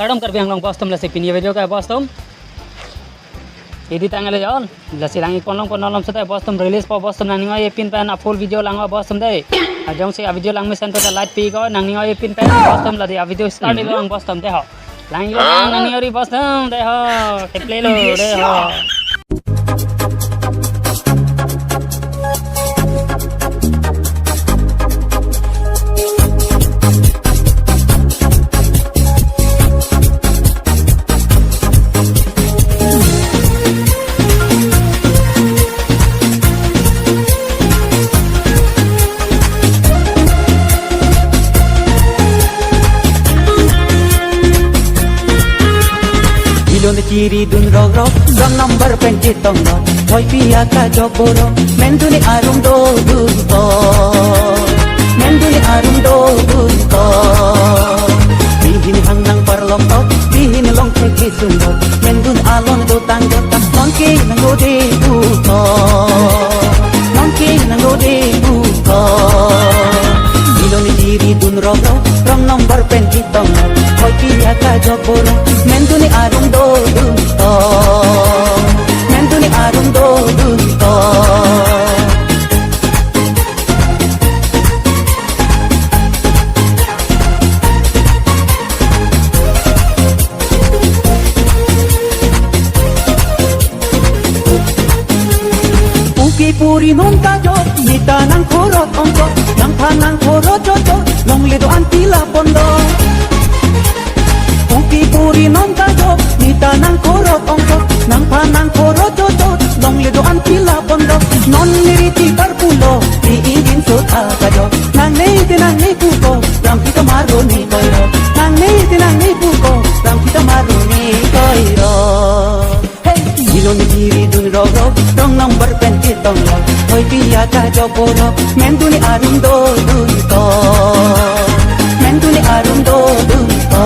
kadam Karbi ang long bostom lasi pini video ka bostom edit angale jon lasi langi konlong konolom sata bostom release pa bostom nang ngai pin pan full video langwa bostom dai ajong se video lang me center ta light pi ko nang ngai pin pan bostom ladi video start lo ang bostom de ho langi lo nang ngai bostom de ho ke play lo de ho Ciri dun rog rong number penci tonggo hoy pia ka jogoro menduni arum do dun to menduni arum do dun to bihin hangnang parlok to bihin long theki sundo mendun alon do tanggo tak nongki nango de du to nongki nango de du to biloni ciri dun rog rong number penci tonggo hoy pia ka jogoro menduni arum do dun to menduni arum do dun to uki puri non tajo nita nang khorot ongko nang phanang khorot jojo long ledo antila pondo uki puri non tajo nita nang khorot ongko nang phanang khorot jojo long ledo antila pondo non niriti tarpulo di ingin sota kajo nang nei puko ram kita maru ni koiro nang nei puko ram kita maru ni koiro hey ilo ni diri dun rogo rong number penci tonglo hoy pia ka jogoro menduni arum do dun to menduni arum do dun to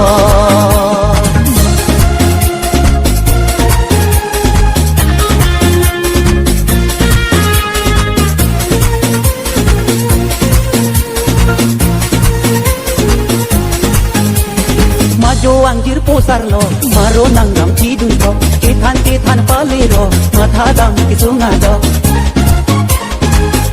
majo anjir posar lo maro nanggam cidun to kethan palero matha dam kisunga do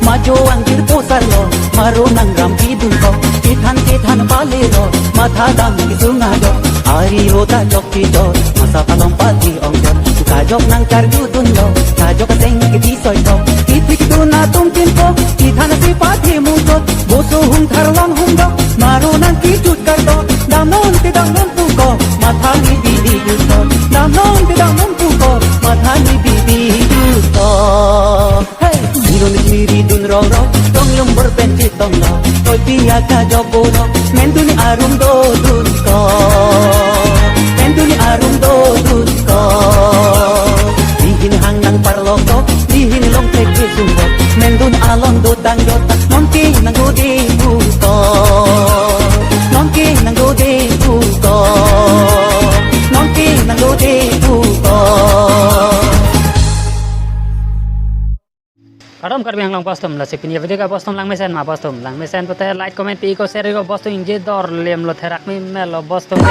majo anjir posar lo maro nanggam cidun to kethan palero matha dam kisunga do ari rota jokti do masa palom pati ongjo kajok nang karju dun lo kajok seng ki soy to kitik tu na tum tin ko kethan si pati mujo boso hung tharlang hung do maro nang ki chut kar do damon te damon puko mathani bidi duto damon te damon puko mathani bidi duto hey dilon miri dun ro tong lumber penci tong lo toy pia ka jogoro menduni arum do dun ko menduni arum do dun ko dihin hang nang parloko dihin long teki sumbo mendun alon do tanggo tak nongki nang go di buto nongki nang go di buto nongki nang go di buto kadam Karbi ang long bostom lasi pini video ka bostom lang mesen ma bostom lang mesen pote like comment pi ko share ko bostom inje dor lem lo therak mi melo bostom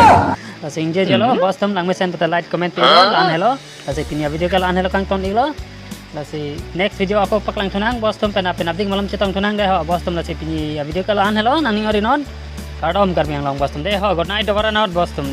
lasi inje jelo bostom lang mesen pote like comment pi ko lan hello lasi pini video ka lan hello kang ton iglo lasi next video ako paklang tunang bostom pena penapding malam cetong tunang de ho bostom lasi pini video ka lan hello nang ngori non kadam Karbi ang long bostom de ho good night over and out bostom